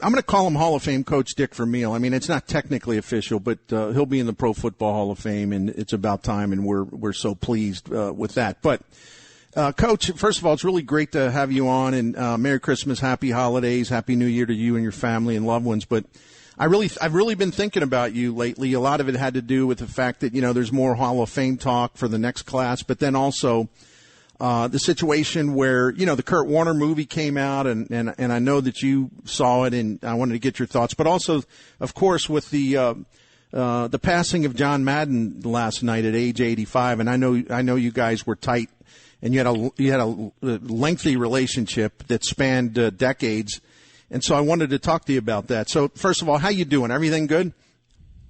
I'm going to call him Hall of Fame coach Dick Vermeil. I mean, it's not technically official, but he'll be in the Pro Football Hall of Fame, and it's about time, and we're so pleased with that. But Coach, first of all, it's really great to have you on, and Merry Christmas, Happy Holidays, Happy New Year to you and your family and loved ones. But I've really been thinking about you lately. A lot of it had to do with the fact that, there's more Hall of Fame talk for the next class, but then also the situation where, the Kurt Warner movie came out, and I know that you saw it, and I wanted to get your thoughts. But also, of course, with the passing of John Madden last night at age 85, and I know you guys were tight, and you had a lengthy relationship that spanned decades, and so I wanted to talk to you about that. So, first of all, how you doing? Everything good?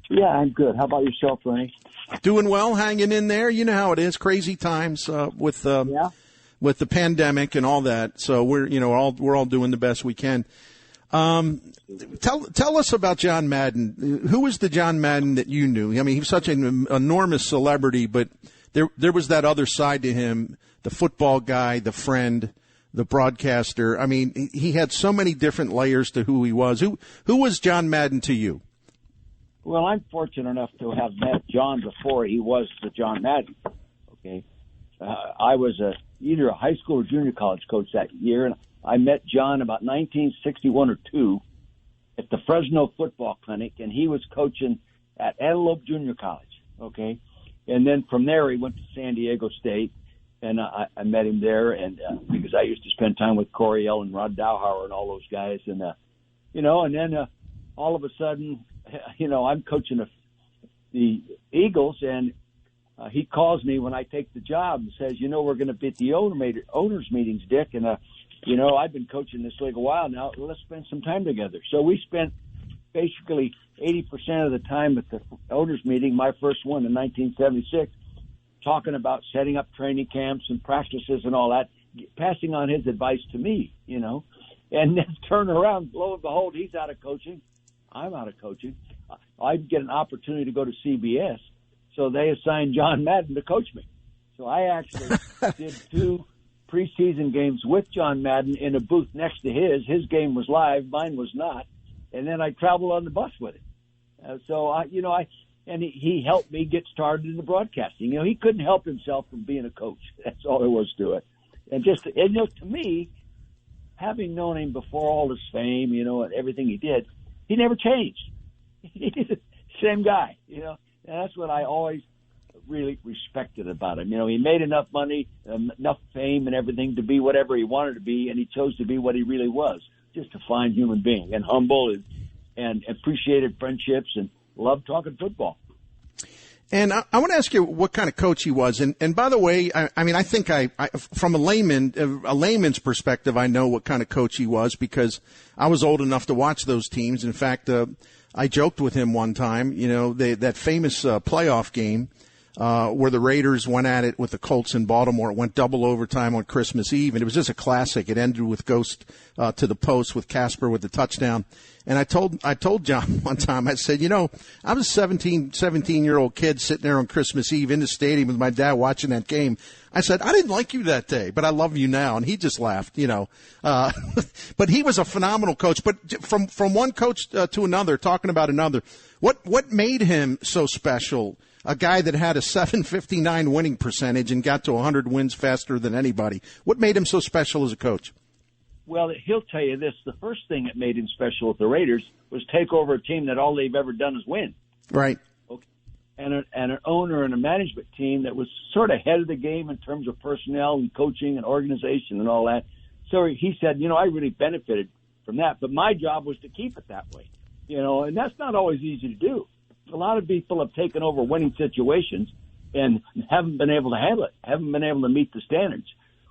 Yeah, I'm good. How about yourself, Rennie? Doing well, hanging in there. You know how it is, crazy times with the pandemic and all that. So we're all doing the best we can. Tell us about John Madden. Who was the John Madden that you knew? I mean, he was such an enormous celebrity, but there was that other side to him, the football guy, the friend, the broadcaster. I mean, he had so many different layers to who he was. Who was John Madden to you? Well, I'm fortunate enough to have met John before he was the John Madden. Okay, I was either a high school or junior college coach that year, and I met John about 1961 or 2 at the Fresno Football Clinic, and he was coaching at Antelope Junior College. Okay, and then from there he went to San Diego State, and I met him there, and because I used to spend time with Coryell and Rod Dowhauer and all those guys, and and then all of a sudden, I'm coaching the Eagles, and he calls me when I take the job and says, we're going to be at the owners meetings, Dick, and I've been coaching this league a while now. Let's spend some time together. So we spent basically 80% of the time at the owners meeting, my first one in 1976, talking about setting up training camps and practices and all that, passing on his advice to me, and then turn around, lo and behold, he's out of coaching. I'm out of coaching. I get an opportunity to go to CBS, so they assigned John Madden to coach me. So I actually did 2 preseason games with John Madden in a booth next to his. His game was live, mine was not, and then I traveled on the bus with him. He helped me get started in the broadcasting. He couldn't help himself from being a coach. That's all there was to it. And to me, having known him before all his fame, and everything he did, he never changed. He's the same guy, and that's what I always really respected about him. He made enough money, enough fame and everything to be whatever he wanted to be, and he chose to be what he really was, just a fine human being, and humble and appreciated friendships and loved talking football. And I want to ask you what kind of coach he was. And by the way, I think from a layman's perspective, I know what kind of coach he was because I was old enough to watch those teams. In fact, I joked with him one time, that famous playoff game where the Raiders went at it with the Colts in Baltimore. It went double overtime on Christmas Eve, and it was just a classic. It ended with Ghost to the post with Casper with the touchdown. And I told John one time, I said, I was a 17-year-old kid sitting there on Christmas Eve in the stadium with my dad watching that game. I said, I didn't like you that day, but I love you now. And he just laughed, but he was a phenomenal coach. But from one coach to another, talking about another, what made him so special? A guy that had a 759 winning percentage and got to 100 wins faster than anybody. What made him so special as a coach? Well, he'll tell you this. The first thing that made him special with the Raiders was take over a team that all they've ever done is win. Right. Okay. And an owner and a management team that was sort of ahead of the game in terms of personnel and coaching and organization and all that. So he said, I really benefited from that. But my job was to keep it that way. And that's not always easy to do. A lot of people have taken over winning situations and haven't been able to handle it, haven't been able to meet the standards.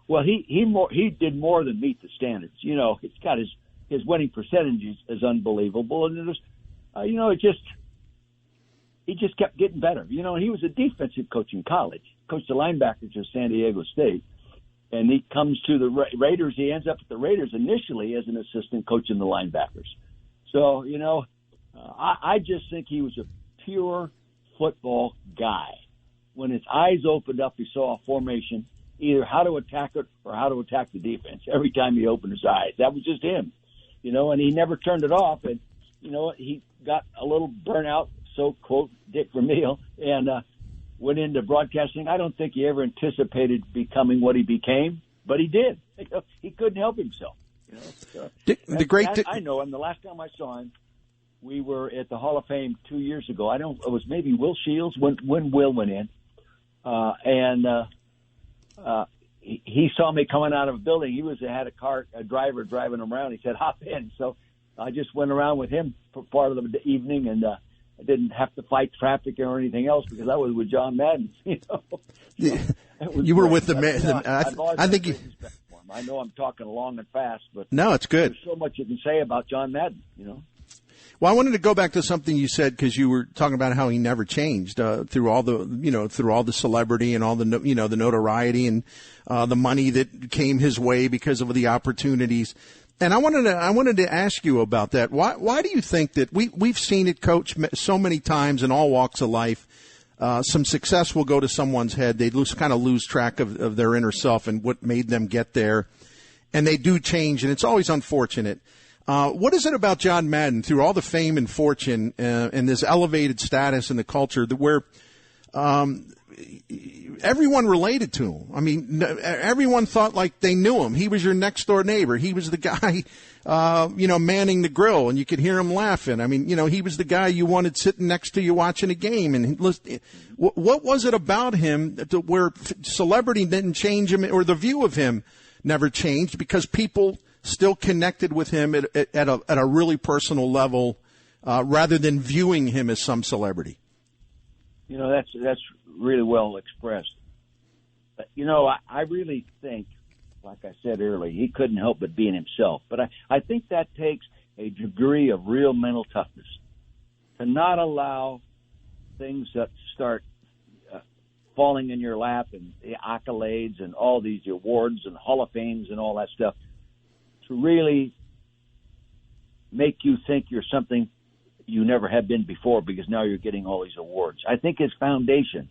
Well, he did more than meet the standards. He's got his winning percentage is unbelievable, and it was, he just kept getting better. He was a defensive coach in college, coached the linebackers at San Diego State, and he comes to the Raiders. He ends up at the Raiders initially as an assistant coaching the linebackers. So I just think he was a pure football guy. When his eyes opened up, he saw a formation, either how to attack it or how to attack the defense every time he opened his eyes. That was just him. and he never turned it off. And, he got a little burnout, so quote Dick Vermeil, and went into broadcasting. I don't think he ever anticipated becoming what he became, but he did. He couldn't help himself. So, I know him. The last time I saw him, we were at the Hall of Fame 2 years ago. It was maybe Will Shields when Will went in, he saw me coming out of a building. He had a driver driving him around. He said, "Hop in." So I just went around with him for part of the evening, and I didn't have to fight traffic or anything else because I was with John Madden. You were with the man. I think you. I know I'm talking long and fast, but no, it's good. There's so much you can say about John Madden. Well, I wanted to go back to something you said because you were talking about how he never changed through all the celebrity and all the the notoriety and the money that came his way because of the opportunities. And I wanted to ask you about that. Why do you think that we've seen it, Coach, so many times in all walks of life? Some success will go to someone's head. They lose track of their inner self and what made them get there, and they do change. And it's always unfortunate. What is it about John Madden, through all the fame and fortune and this elevated status in the culture, that where everyone related to him? I mean, everyone thought like they knew him. He was your next door neighbor. He was the guy, manning the grill, and you could hear him laughing. I mean, he was the guy you wanted sitting next to you watching a game. And what was it about him where celebrity didn't change him, or the view of him never changed, because people still connected with him at a really personal level, rather than viewing him as some celebrity? That's really well expressed. But, I really think, like I said earlier, he couldn't help but being himself. But I think that takes a degree of real mental toughness to not allow things that start falling in your lap, and the accolades and all these awards and Hall of Fames and all that stuff, to really make you think you're something you never have been before, because now you're getting all these awards. I think his foundation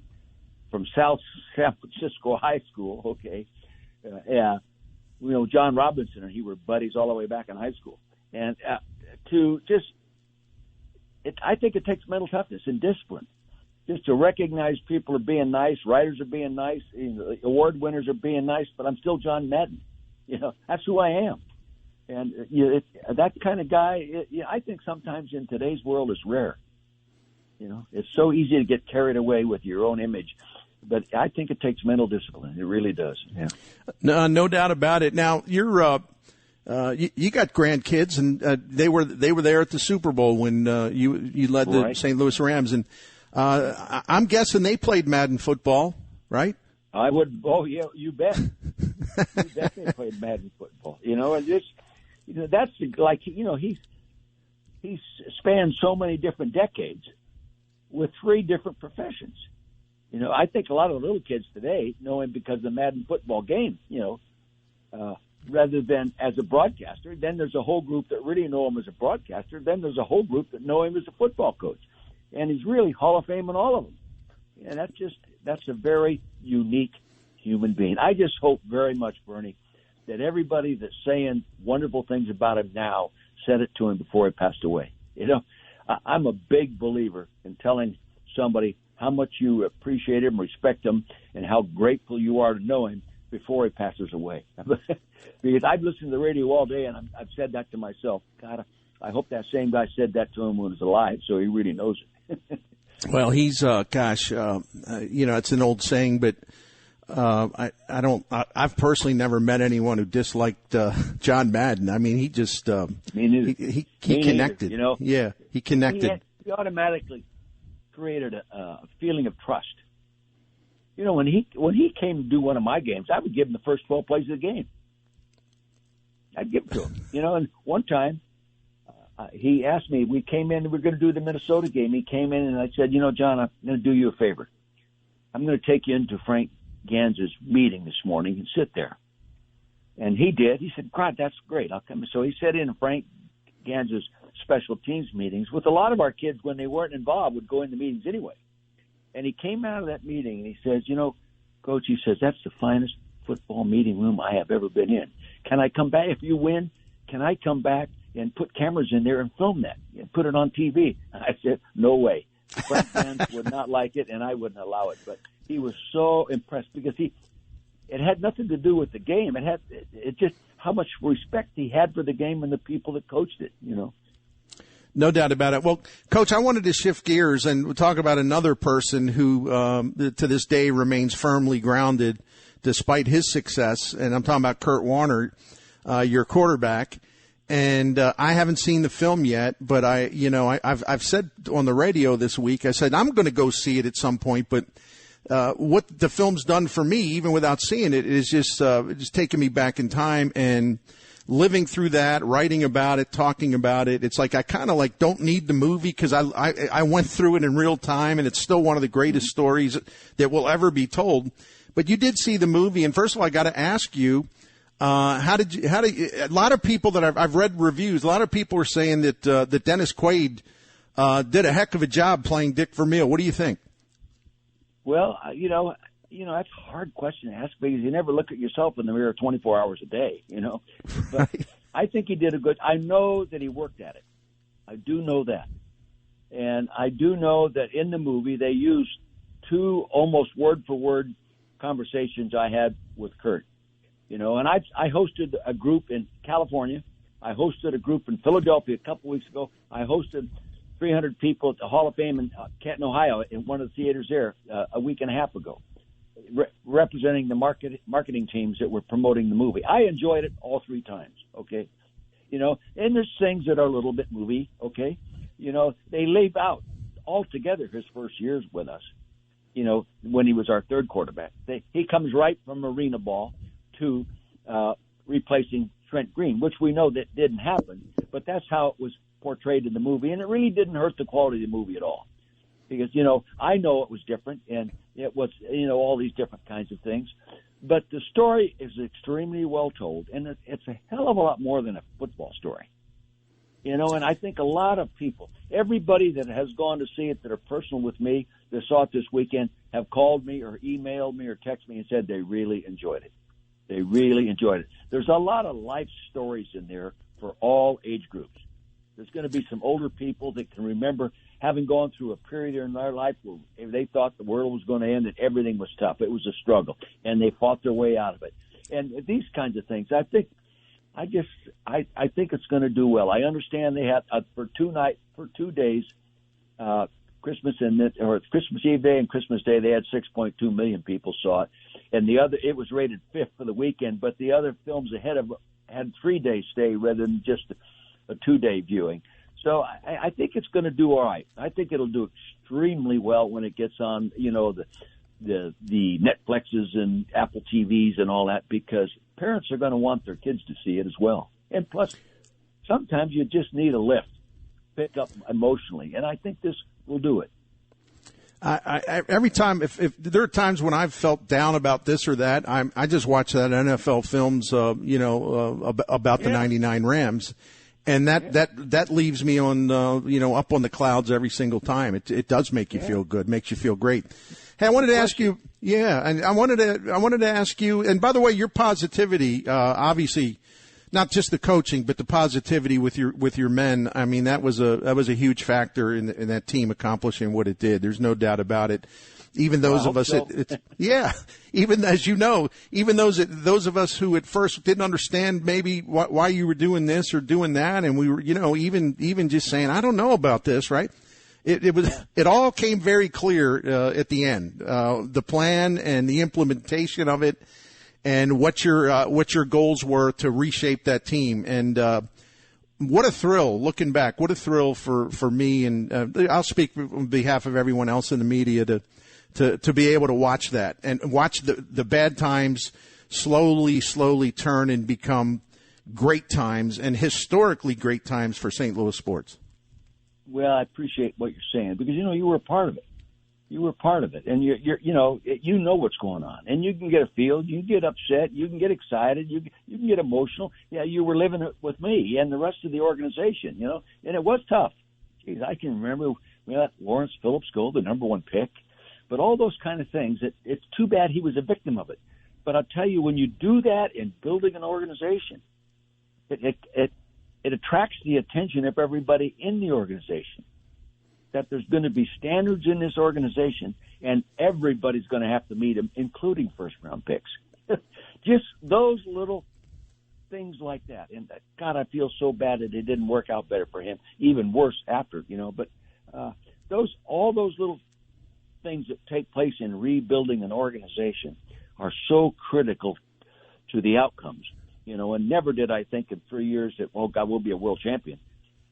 from South San Francisco High School, John Robinson and he were buddies all the way back in high school. And I think it takes mental toughness and discipline just to recognize people are being nice, writers are being nice, award winners are being nice, but I'm still John Madden. That's who I am. And that kind of guy, I think sometimes in today's world is rare. It's so easy to get carried away with your own image, but I think it takes mental discipline. It really does. Yeah. No doubt about it. Now you got grandkids, and they were there at the Super Bowl when you led the St. Louis Rams, and I'm guessing they played Madden football, right? I would. Oh yeah, you bet. You definitely played Madden football. And this. That's he's spanned so many different decades with 3 different professions. I think a lot of the little kids today know him because of the Madden football game, rather than as a broadcaster. Then there's a whole group that really know him as a broadcaster. Then there's a whole group that know him as a football coach. And he's really Hall of Fame in all of them. And that's a very unique human being. I just hope very much, Bernie, that everybody that's saying wonderful things about him now said it to him before he passed away. I'm a big believer in telling somebody how much you appreciate him, respect him, and how grateful you are to know him before he passes away. Because I've listened to the radio all day, and I've said that to myself. God, I hope that same guy said that to him when he was alive, so he really knows it. Well, he's, it's an old saying, but I've personally never met anyone who disliked John Madden. I mean, he just he connected. Yeah, he connected. He automatically created a feeling of trust. When he came to do one of my games, I would give him the first 12 plays of the game. I'd give it to him. And one time he asked me. We came in. We were going to do the Minnesota game. He came in and I said, John, I'm going to do you a favor. I'm going to take you into Frank Gans's meeting this morning and sit there. And he did. He said, God, that's great. I'll come. So he sat in Frank Gans's special teams meetings with a lot of our kids when they weren't involved would go into meetings anyway. And he came out of that meeting and he says, Coach, he says, that's the finest football meeting room I have ever been in. Can I come back if you win? Can I come back and put cameras in there and film that and put it on TV. I said, no way. French fans would not like it, and I wouldn't allow it. But he was so impressed because it had nothing to do with the game. It just how much respect he had for the game and the people that coached it, you know. No doubt about it. Well, Coach, I wanted to shift gears and talk about another person who, to this day, remains firmly grounded despite his success. And I'm talking about Kurt Warner, your quarterback. And I haven't seen the film yet, but I've said on the radio this week, I said I'm going to go see it at some point. But what the film's done for me, even without seeing it, is just taking me back in time and living through that, writing about it, talking about it. It's like I kind of like don't need the movie because I went through it in real time, and it's still one of the greatest stories that will ever be told. But you did see the movie, and first of all, I got to ask you, how did a lot of people that I've read reviews, a lot of people are saying that Dennis Quaid did a heck of a job playing Dick Vermeil. What do you think? Well, that's a hard question to ask because you never look at yourself in the mirror 24 hours a day, you know. But right. I think he did I know that he worked at it. I do know that. And I do know that in the movie they used two almost word-for-word conversations I had with Kurt. You know, and I hosted a group in California. I hosted a group in Philadelphia a couple weeks ago. I hosted 300 people at the Hall of Fame in Canton, Ohio, in one of the theaters there a week and a half ago, representing the marketing teams that were promoting the movie. I enjoyed it all three times, okay? You know, and there's things that are a little bit movie, okay? You know, they leave out altogether his first years with us, you know, when he was our third quarterback. He comes right from arena ball to replacing Trent Green, which we know that didn't happen, but that's how it was portrayed in the movie, and it really didn't hurt the quality of the movie at all. Because, you know, I know it was different, and it was, you know, all these different kinds of things. But the story is extremely well told, and it's a hell of a lot more than a football story. You know, and I think a lot of people, everybody that has gone to see it that are personal with me, that saw it this weekend, have called me or emailed me or texted me and said they really enjoyed it. They really enjoyed it. There's a lot of life stories in there for all age groups. There's going to be some older people that can remember having gone through a period in their life where they thought the world was going to end and everything was tough. It was a struggle, and they fought their way out of it. And these kinds of things, I think it's going to do well. I understand they had for 2 days, Christmas Eve day and Christmas Day, they had 6.2 million people saw it, and it was rated 5th for the weekend. But the other films ahead of had 3-day stay rather than just a 2-day viewing. So I think it's going to do all right. I think it'll do extremely well when it gets on, you know, the Netflixes and Apple TVs and all that, because parents are going to want their kids to see it as well. And plus, sometimes you just need a lift, pick up emotionally, and I think this will do it. Every time, if there are times when I've felt down about this or that, I just watch that NFL films, about the '99 Rams. And that leaves me on, up on the clouds every single time. It does make you feel good, makes you feel great. Hey, I wanted to ask you, and I wanted to ask you, and by the way, your positivity, obviously, not just the coaching, but the positivity with your men. I mean, that was a huge factor in that team accomplishing what it did. There's no doubt about it. Even those of us, even as you know, even those of us who at first didn't understand maybe why you were doing this or doing that, and we were, even just saying, I don't know about this, right? It all came very clear at the end, the plan and the implementation of it, and what your goals were to reshape that team. And what a thrill, looking back, what a thrill for me, and I'll speak on behalf of everyone else in the media to be able to watch that and watch the bad times slowly turn and become great times, and historically great times for St. Louis sports. Well, I appreciate what you're saying, because, you were a part of it. You were a part of it, and you know what's going on, and you can get a feel, you can get upset, you can get excited, you can get emotional. Yeah, you were living it with me and the rest of the organization, and it was tough. Jeez, I can remember we let Lawrence Phillips go, the number 1 pick, but all those kind of things. It's too bad he was a victim of it. But I'll tell you, when you do that in building an organization, it it attracts the attention of everybody in the organization. That there's going to be standards in this organization, and everybody's going to have to meet them, including first-round picks. Just those little things like that. And God, I feel so bad that it didn't work out better for him. Even worse after, But all those little things that take place in rebuilding an organization are so critical to the outcomes. And never did I think in 3 years that, oh God, we'll be a world champion.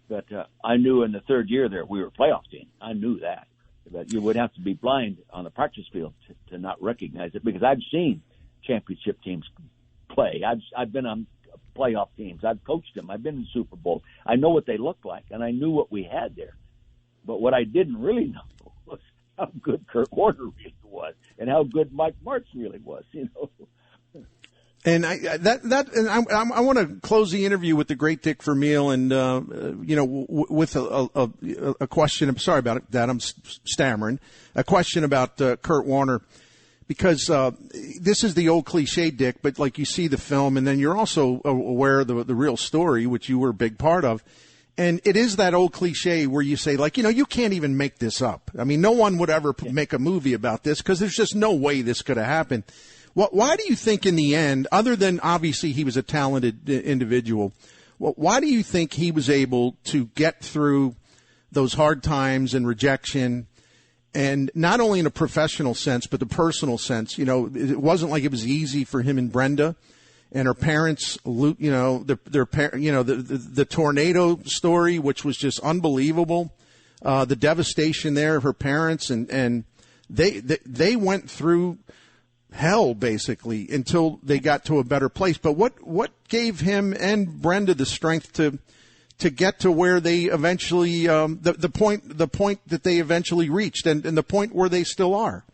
But I knew in the third year there we were a playoff team. I knew that. But you would have to be blind on the practice field to not recognize it, because I've seen championship teams play. I've been on playoff teams. I've coached them. I've been in Super Bowl. I know what they look like, and I knew what we had there. But what I didn't really know was how good Kurt Warner really was and how good Mike Martz really was, And I want to close the interview with the great Dick Vermeil, and with a question. I'm sorry about that. I'm stammering. A question about Kurt Warner, because this is the old cliche, Dick. But like, you see the film, and then you're also aware of the real story, which you were a big part of. And it is that old cliche where you say, like, you can't even make this up. I mean, no one would ever make a movie about this, because there's just no way this could have happened. Why do you think in the end, other than obviously he was a talented individual, why do you think he was able to get through those hard times and rejection, and not only in a professional sense, but the personal sense? It wasn't like it was easy for him and Brenda and her parents, the tornado story, which was just unbelievable, the devastation there of her parents, and they went through hell basically until they got to a better place. But what gave him and Brenda the strength to get to where they eventually the point that they eventually reached, and the point where they still are?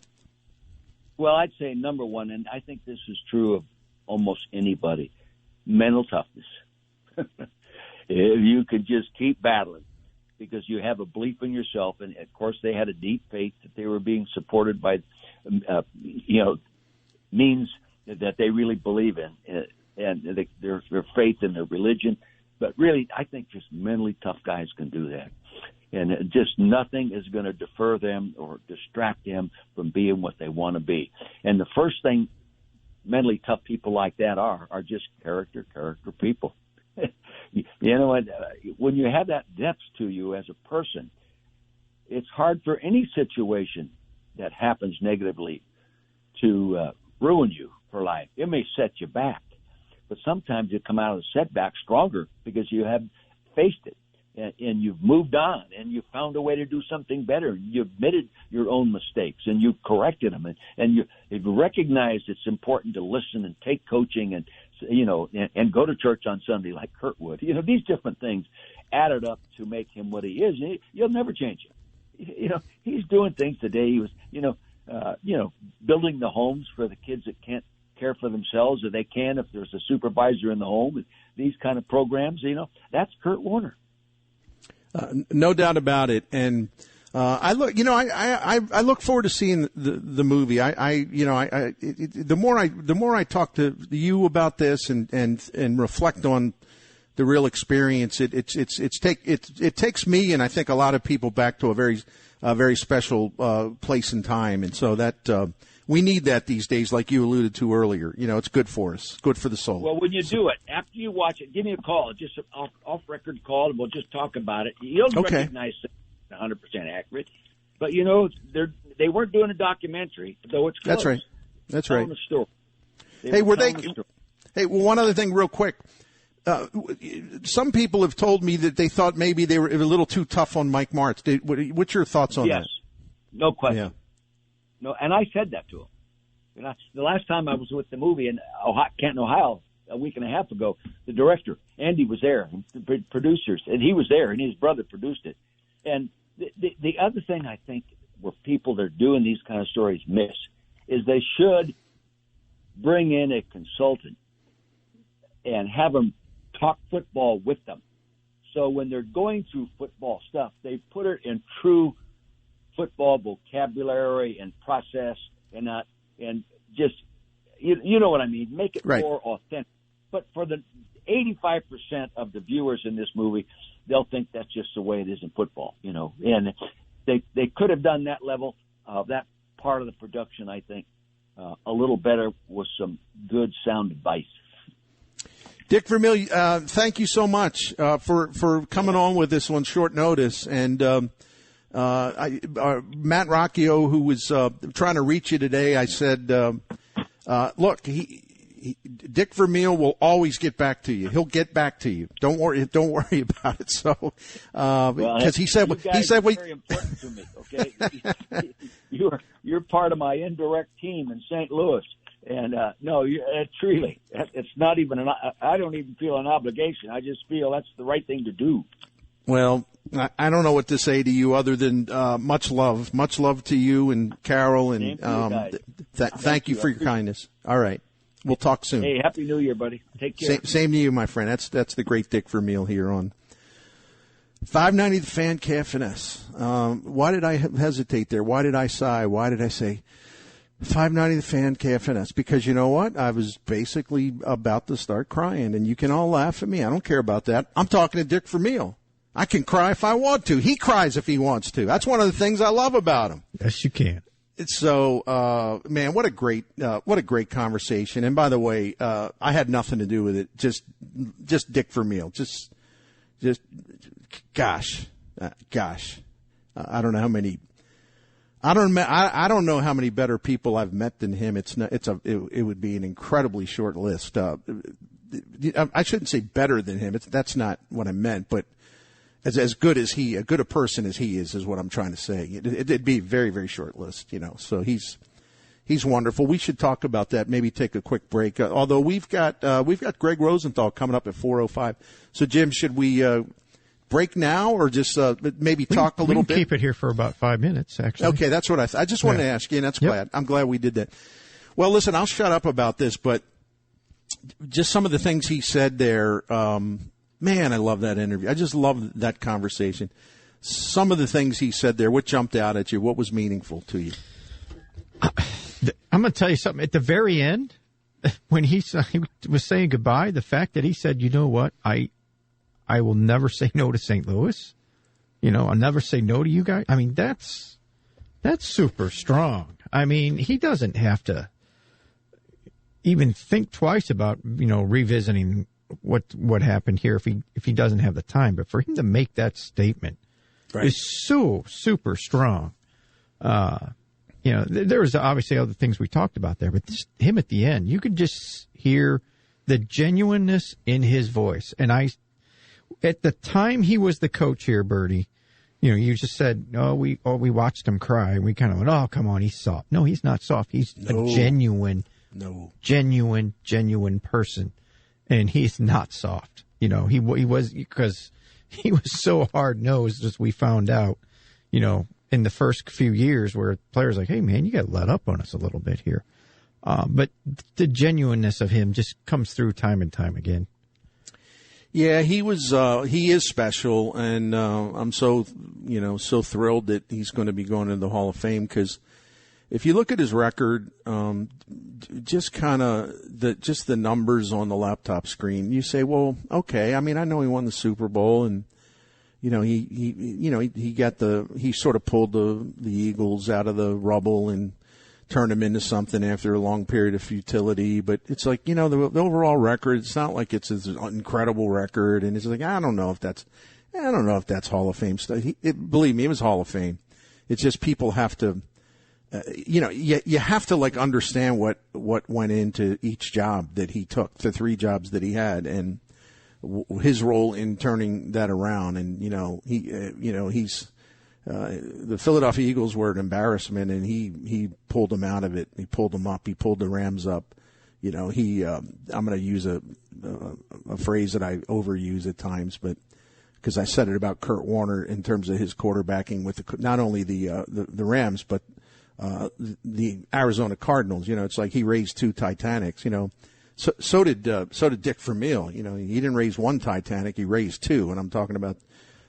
Well, I'd say number one, and I think this is true of almost anybody, mental toughness. If you could just keep battling, because you have a belief in yourself, and of course they had a deep faith that they were being supported by means that they really believe in, and their faith in their religion. But really, I think just mentally tough guys can do that. And just nothing is going to defer them or distract them from being what they want to be. And the first thing mentally tough people like that are just character people. When you have that depth to you as a person, it's hard for any situation that happens negatively to ruin you for life. It may set you back, but sometimes you come out of the setback stronger because you have faced it, and you've moved on, and you found a way to do something better. You admitted your own mistakes, and you corrected them, and you've recognized it's important to listen and take coaching, and and go to church on Sunday like Kurt would. These different things added up to make him what he is. You'll never change him. He's doing things today. He was, building the homes for the kids that can't care for themselves, or they can if there's a supervisor in the home. These kind of programs, that's Kurt Warner. No doubt about it. And I look forward to seeing the movie. The more I talk to you about this and reflect on the real experience, it takes me, and I think a lot of people, back to a very special place and time. And so that we need that these days, like you alluded to earlier. It's good for us, good for the soul. Well, when you do it, after you watch it, give me a call, just an off-record call, and we'll just talk about it. You'll recognize it's 100% accurate. But, they weren't doing a documentary, though it's close. That's right. The story. Hey, one other thing real quick. Some people have told me that they thought maybe they were a little too tough on Mike Martz. What's your thoughts on that? Yes, no question. Yeah. No, and I said that to him. The last time I was with the movie in Canton, Ohio, a week and a half ago, the director, Andy, was there, the producers, and he was there, and his brother produced it. And the other thing I think where people that are doing these kind of stories miss is they should bring in a consultant and have them talk football with them. So when they're going through football stuff, they put it in true football vocabulary and process, and just you know what I mean. Make it more authentic. But for 85% of the viewers in this movie, they'll think that's just the way it is in football, and they could have done that level, that part of the production, I think, a little better with some good sound advice. Dick Vermeil, thank you so much for coming on with this on short notice. And Matt Rocchio, who was trying to reach you today, I said, look, Dick Vermeil will always get back to you. He'll get back to you. Don't worry about it. So, because he said very important to me. Okay, you're part of my indirect team in St. Louis. And no, truly, it's not even I don't even feel an obligation. I just feel that's the right thing to do. Well, I don't know what to say to you other than much love to you and Carol, and thank you for your kindness. All right, we'll talk soon. Hey, Happy New Year, buddy. Take care. Same to you, my friend. That's the great Dick Vermeil here on 590 The Fan KFNS. Why did I hesitate there? Why did I sigh? Why did I say 590 The Fan KFNS? Because you know what? I was basically about to start crying, and you can all laugh at me. I don't care about that. I'm talking to Dick Vermeil. I can cry if I want to. He cries if he wants to. That's one of the things I love about him. Yes, you can. So, man, what a great conversation. And by the way, I had nothing to do with it. Just Dick Vermeil. Just, gosh. I don't know how many. I don't know how many better people I've met than him. It would be an incredibly short list. I shouldn't say better than him. That's not what I meant, but as good as a good a person as he is what I'm trying to say. It'd be a very, very short list, So he's wonderful. We should talk about that. Maybe take a quick break. Although we've got Greg Rosenthal coming up at 4:05. So Jim, should we break now or just maybe talk a little bit? We can keep it here for about 5 minutes, actually. Okay, that's what I just wanted to ask you, and I'm glad we did that. Well, listen, I'll shut up about this, but just some of the things he said there. Man, I love that interview. I just love that conversation. Some of the things he said there, what jumped out at you? What was meaningful to you? I'm going to tell you something. At the very end, when he was saying goodbye, the fact that he said, you know what, I will never say no to St. Louis. I'll never say no to you guys. I mean, that's super strong. I mean, he doesn't have to even think twice about, revisiting what happened here if he doesn't have the time. But for him to make that statement is so super strong. There was obviously other things we talked about there, but him at the end, you could just hear the genuineness in his voice. And at the time he was the coach here, Bertie, you just said, we watched him cry. And we kind of went, oh, come on, he's soft. No, he's not soft. He's a genuine person. And he's not soft. He was, because he was so hard-nosed, as we found out, in the first few years, where players like, hey, man, you got to let up on us a little bit here. But the genuineness of him just comes through time and time again. Yeah, he is special, and I'm so thrilled that he's going to be going into the Hall of Fame, because if you look at his record, just the numbers on the laptop screen, you say, well, okay. I mean, I know he won the Super Bowl, and he sort of pulled the Eagles out of the rubble and turned them into something after a long period of futility. But it's like, the overall record, it's not like it's an incredible record, and it's like, I don't know if that's Hall of Fame stuff. Believe me, it was Hall of Fame. It's just people have to. You have to understand what went into each job that he took, the 3 jobs that he had, and his role in turning that around. And he's the Philadelphia Eagles were an embarrassment, and he pulled them out of it. He pulled them up. He pulled the Rams up. I'm going to use a phrase that I overuse at times, but because I said it about Kurt Warner in terms of his quarterbacking with not only the Rams but the Arizona Cardinals. It's like he raised 2 Titanics. So did Dick Vermeil. He didn't raise 1 Titanic, he raised 2, and I'm talking about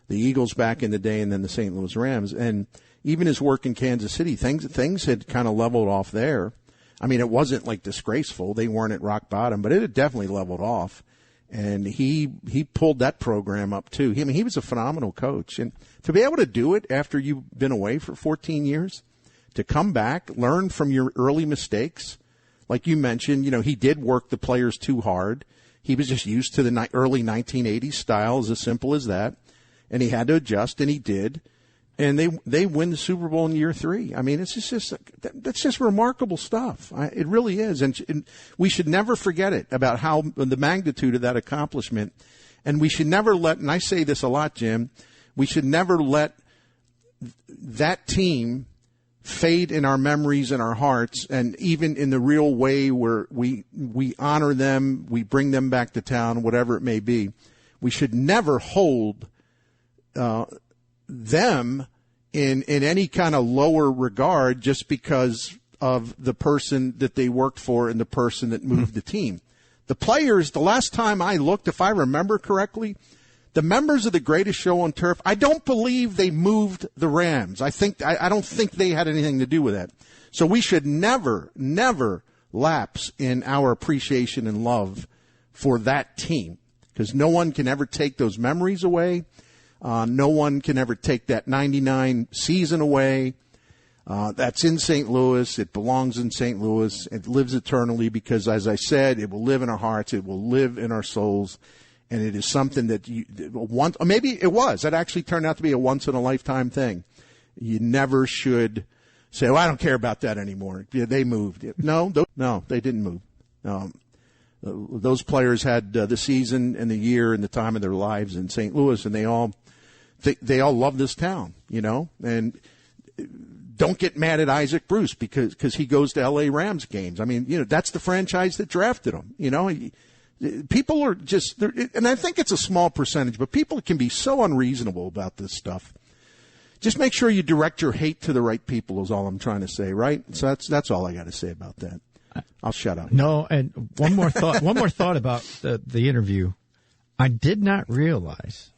the Eagles back in the day, and then the St. Louis Rams. And even his work in Kansas City, things had kind of leveled off there. I mean, it wasn't disgraceful; they weren't at rock bottom, but it had definitely leveled off. And he pulled that program up too. He was a phenomenal coach. And to be able to do it after you've been away for 14 years, to come back, learn from your early mistakes, like you mentioned, he did work the players too hard. He was just used to the early 1980s style, as simple as that. And he had to adjust, and he did. And they win the Super Bowl in year 3. It's that's just remarkable stuff. It really is. And we should never forget it about how the magnitude of that accomplishment. And we should never let, and I say this a lot, Jim, we should never let that team fade in our memories and our hearts, and even in the real way where we honor them, we bring them back to town, whatever it may be. We should never hold them in any kind of lower regard just because of the person that they worked for and the person that moved the team. The players, the last time I looked, if I remember correctly, the members of the Greatest Show on Turf, I don't believe they moved the Rams. I don't think they had anything to do with that. So we should never lapse in our appreciation and love for that team, because no one can ever take those memories away. No one can ever take that 99 season away. That's in St. Louis. It belongs in St. Louis. It lives eternally because, as I said, it will live in our hearts. It will live in our souls. And it is something that maybe it was. It actually turned out to be a once-in-a-lifetime thing. You never should say, I don't care about that anymore. Yeah, they moved. No, they didn't move. Those players had the season and the year and the time of their lives in St. Louis, and they all love this town, and don't get mad at Isaac Bruce because he goes to L.A. Rams games. That's the franchise that drafted him, People are just, and I think it's a small percentage, but people can be so unreasonable about this stuff. Just make sure you direct your hate to the right people is all I'm trying to say, right? So that's all I got to say about that. I'll shut up. No, and one more thought about the interview. I did not realize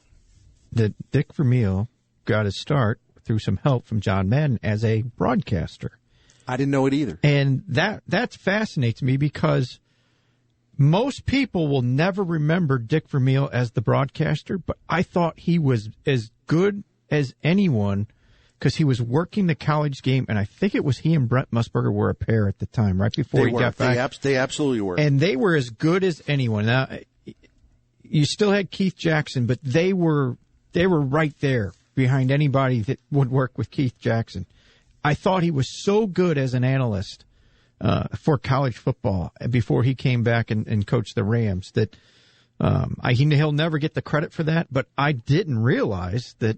that Dick Vermeil got his start through some help from John Madden as a broadcaster. I didn't know it either. And that fascinates me because most people will never remember Dick Vermeil as the broadcaster, but I thought he was as good as anyone because he was working the college game, and I think it was he and Brent Musburger were a pair at the time, right before he got back. They absolutely were. And they were as good as anyone. Now, you still had Keith Jackson, but they were right there behind anybody that would work with Keith Jackson. I thought he was so good as an analyst for college football before he came back and coached the Rams that he'll never get the credit for that, but I didn't realize that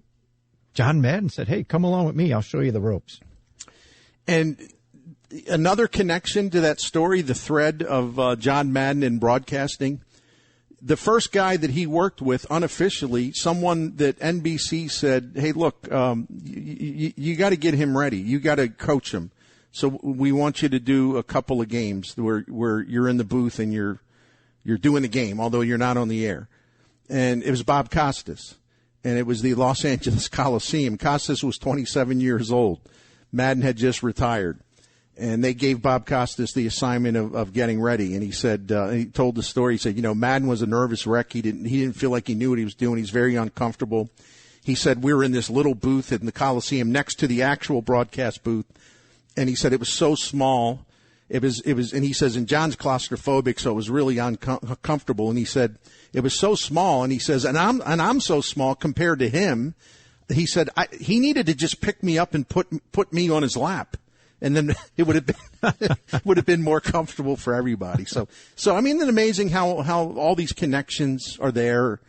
John Madden said, hey, come along with me. I'll show you the ropes. And another connection to that story, the thread of John Madden in broadcasting, the first guy that he worked with unofficially, someone that NBC said, hey, look, you got to get him ready. You got to coach him. So we want you to do a couple of games where you're in the booth and you're doing the game, although you're not on the air. And it was Bob Costas. And it was the Los Angeles Coliseum. Costas was 27 years old. Madden had just retired. And they gave Bob Costas the assignment of getting ready. And he said, he told the story. He said, Madden was a nervous wreck. He didn't feel like he knew what he was doing. He's very uncomfortable. He said, we were in this little booth in the Coliseum next to the actual broadcast booth. And he said it was so small. It was, and he says, and John's claustrophobic, so it was really uncomfortable. And he said, it was so small. And he says, and I'm so small compared to him. He said, he needed to just pick me up and put me on his lap. And then it would have been more comfortable for everybody. So, isn't it amazing how all these connections are there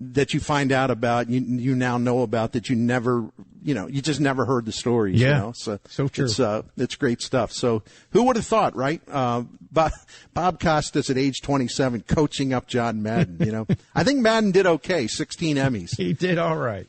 that you find out about, you now know about that you never, you just never heard the stories. Yeah. So true. It's great stuff. So who would have thought, right? Bob Costas at age 27 coaching up John Madden, I think Madden did okay, 16 Emmys. He did all right.